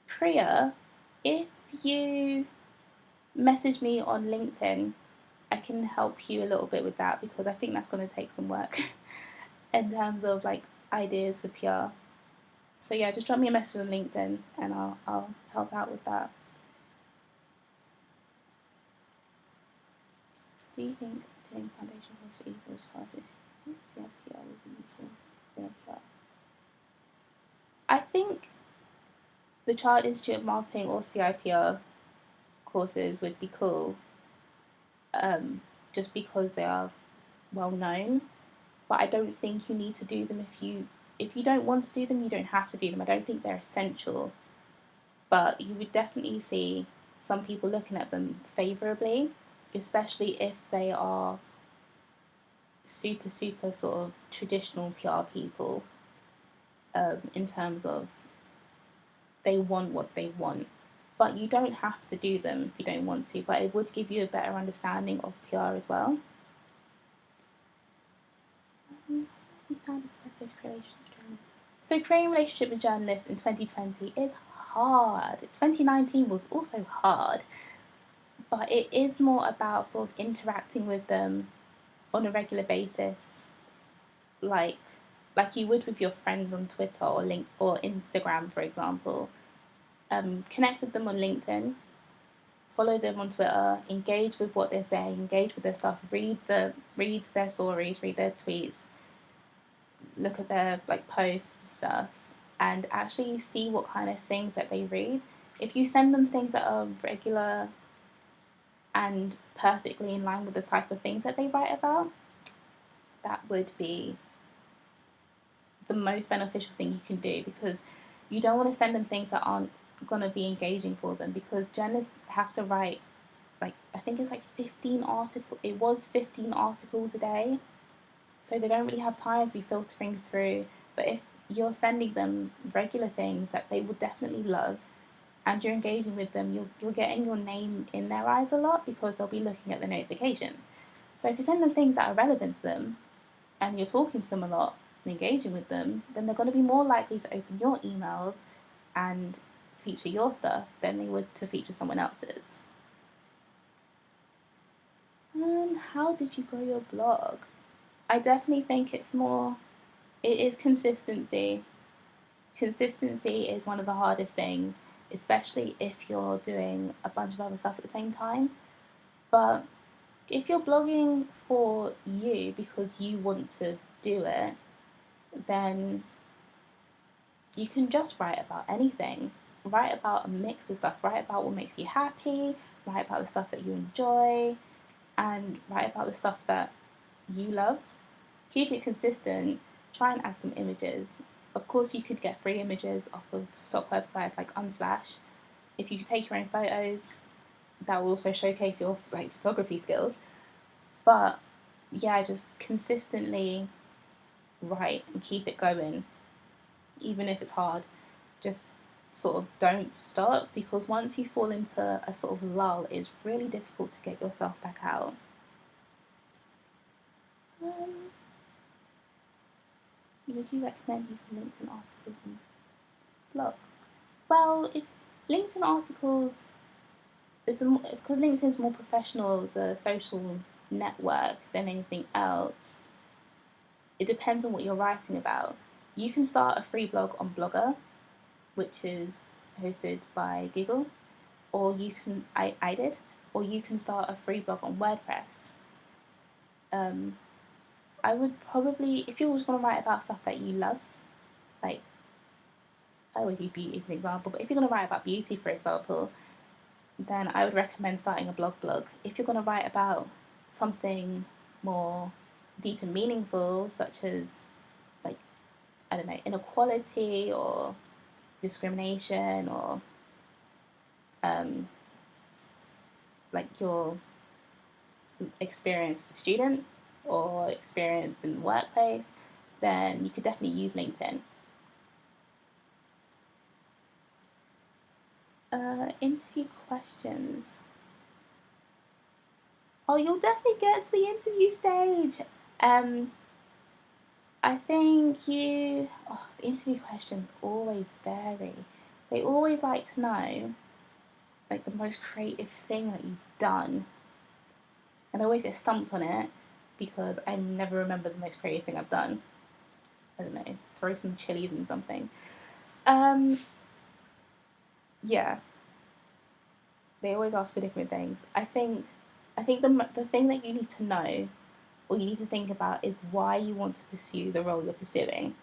Priya, if you message me on LinkedIn, I can help you a little bit with that, because I think that's going to take some work in terms of like ideas for PR. So yeah, just drop me a message on LinkedIn and I'll help out with that. Do you think doing foundation course for English classes PR would be useful for PR? I think the Chartered Institute of Marketing or CIPR courses would be cool, just because they are well known. But I don't think you need to do them if you don't want to do them. You don't have to do them. I don't think they're essential, but you would definitely see some people looking at them favourably, especially if they are super sort of traditional PR people, in terms of they want what they want. But you don't have to do them if you don't want to, but it would give you a better understanding of PR as well. So creating a relationship with journalists in 2020 is hard. 2019 was also hard, but it is more about sort of interacting with them on a regular basis, like you would with your friends on Twitter or Instagram, for example. Connect with them on LinkedIn, follow them on Twitter, engage with what they're saying, engage with their stuff, read their stories, read their tweets, look at their like posts and stuff, and actually see what kind of things that they read. If you send them things that are regular and perfectly in line with the type of things that they write about, that would be the most beneficial thing you can do, because you don't want to send them things that aren't going to be engaging for them, because journalists have to write, like, I think it's like 15 articles, it was 15 articles a day, so they don't really have time to be filtering through. But if you're sending them regular things that they would definitely love, and you're engaging with them, you're getting your name in their eyes a lot, because they'll be looking at the notifications. So if you send them things that are relevant to them, and you're talking to them a lot and engaging with them, then they're going to be more likely to open your emails and feature your stuff than they would to feature someone else's. How did you grow your blog? I definitely think it is consistency. Consistency is one of the hardest things, especially if you're doing a bunch of other stuff at the same time. But if you're blogging for you because you want to do it, then you can just write about anything. Write about a mix of stuff. Write about what makes you happy, write about the stuff that you enjoy, and write about the stuff that you love. Keep it consistent. Try and add some images. Of course, you could get free images off of stock websites like Unsplash. If you take your own photos, that will also showcase your like photography skills. But yeah, just consistently write and keep it going, even if it's hard. Just sort of don't stop, because once you fall into a sort of lull, it's really difficult to get yourself back out. Would you recommend using LinkedIn articles and blogs? Well, if LinkedIn articles because LinkedIn is more professional as a social network than anything else. It depends on what you're writing about. You can start a free blog on Blogger, which is hosted by Google, or you can I did, or you can start a free blog on WordPress. I would probably, if you're just going to write about stuff that you love, like, I always use beauty as an example, but if you're going to write about beauty, for example, then I would recommend starting a blog. If you're going to write about something more deep and meaningful, such as, like, I don't know, inequality or discrimination, or like your experience as a student or experience in the workplace, then you could definitely use LinkedIn. Interview questions. Oh, you'll definitely get to the interview stage. I think the interview questions always vary. They always like to know, like, the most creative thing that you've done. And I always get stumped on it because I never remember the most creative thing I've done. I don't know, throw some chilies in something. Yeah. They always ask for different things. I think the thing that you need to know, or you need to think about, is why you want to pursue the role you're pursuing,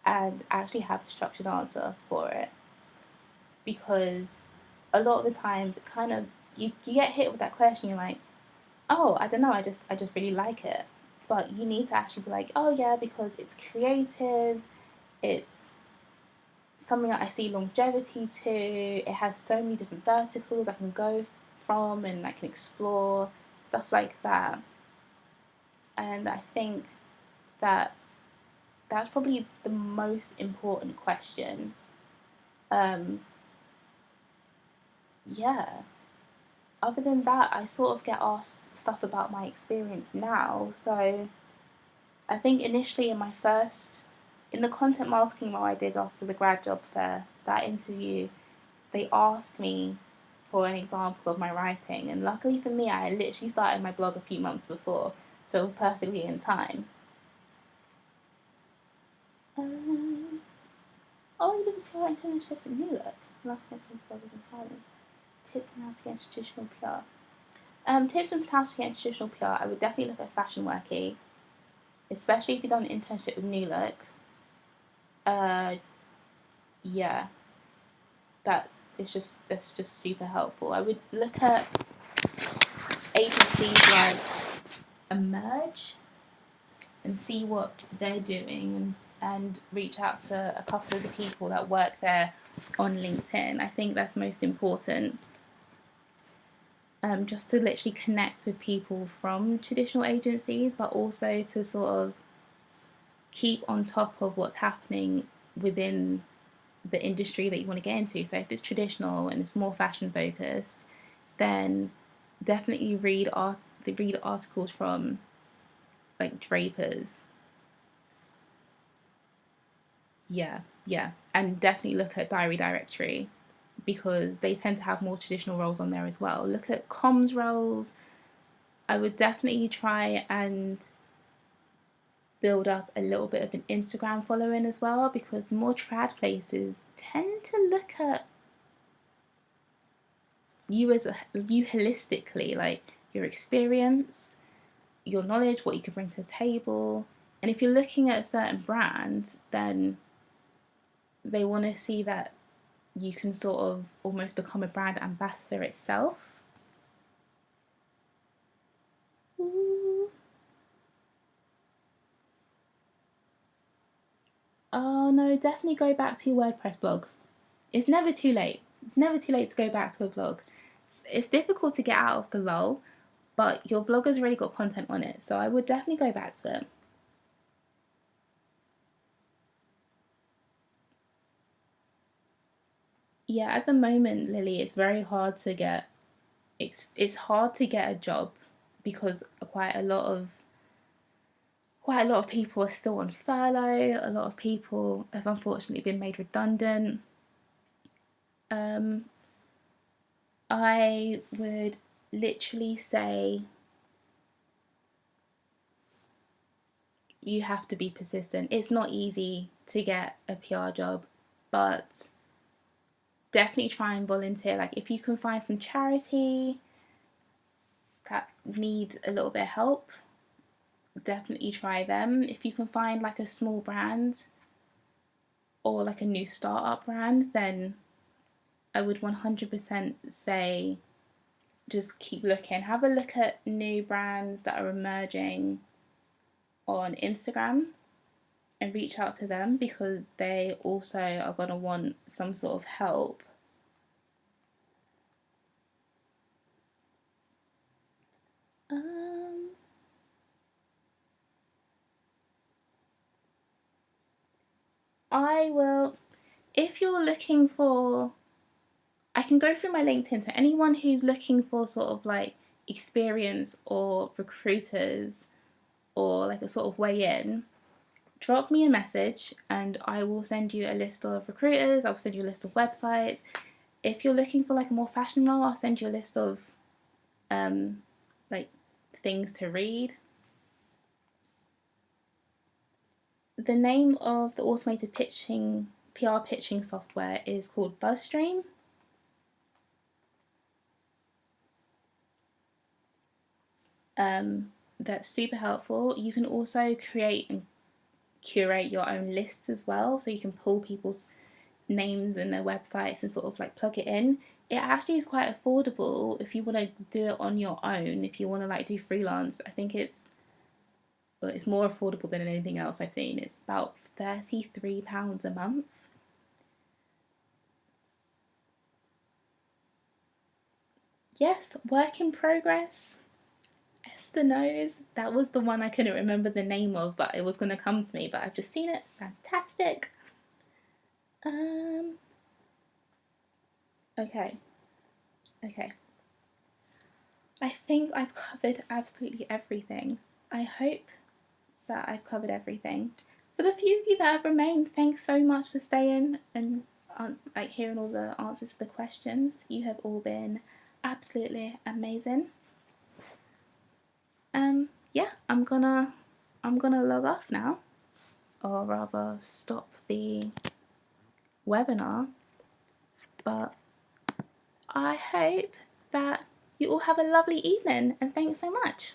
and actually have a structured answer for it. Because a lot of the times, it kind of you get hit with that question. You're like, oh, I don't know, I just really like it. But you need to actually be like, oh yeah, because it's creative, it's something that I see longevity to, it has so many different verticals I can go from and I can explore, stuff like that. And I think that that's probably the most important question. Yeah. Other than that, I sort of get asked stuff about my experience now. So I think initially in the content marketing role I did after the grad job fair, that interview, they asked me for an example of my writing. And luckily for me, I literally started my blog a few months before, so it was perfectly in time. Oh, you did a PR internship at New Look. Last next week, bloggers in silence. Tips on how to get into traditional PR. Tips on how to get into traditional PR. I would definitely look at Fashion Worky, especially if you've done an internship with New Look. Yeah, that's just super helpful. I would look at agencies like Emerge and see what they're doing, and reach out to a couple of the people that work there on LinkedIn. I think that's most important. Just to literally connect with people from traditional agencies, but also to sort of keep on top of what's happening within the industry that you want to get into. So if it's traditional and it's more fashion focused, then definitely read articles from like Drapers. Yeah, and definitely look at Diary Directory, because they tend to have more traditional roles on there as well. Look at comms roles. I would definitely try and build up a little bit of an Instagram following as well, because the more trad places tend to look at you holistically, like your experience, your knowledge, what you can bring to the table. And if you're looking at a certain brand, then they want to see that you can sort of almost become a brand ambassador itself. Ooh. Oh no, definitely go back to your WordPress blog. It's never too late. It's never too late to go back to a blog. It's difficult to get out of the lull, but your blog has already got content on it, so I would definitely go back to it. Yeah, at the moment, Lily, it's very hard to get it's hard to get a job, because quite a lot of people are still on furlough. A lot of people have unfortunately been made redundant. I would literally say you have to be persistent. It's not easy to get a PR job, but definitely try and volunteer. Like if you can find some charity that needs a little bit of help, definitely try them. If you can find like a small brand or like a new startup brand, then I would 100% say just keep looking. Have a look at new brands that are emerging on Instagram and reach out to them, because they also are going to want some sort of help. I will, if you're looking for, I can go through my LinkedIn. So anyone who's looking for sort of like experience or recruiters or like a sort of way in, drop me a message and I will send you a list of recruiters. I'll send you a list of websites. If you're looking for like a more fashion role, I'll send you a list of like things to read. The name of the automated PR pitching software is called BuzzStream. That's super helpful. You can also create and curate your own lists as well, so you can pull people's names and their websites and sort of like plug it in. It actually is quite affordable if you want to do it on your own. If you want to like do freelance, I think it's more affordable than anything else I've seen. It's about £33 a month. Yes, work in progress. Esther knows. That was the one I couldn't remember the name of, but it was going to come to me, but I've just seen it. Fantastic. Okay. I think I've covered absolutely everything. I hope that I've covered everything. For the few of you that have remained, thanks so much for staying and hearing all the answers to the questions. You have all been absolutely amazing. Yeah, I'm gonna log off now, or rather stop the webinar. But I hope that you all have a lovely evening, and thanks so much.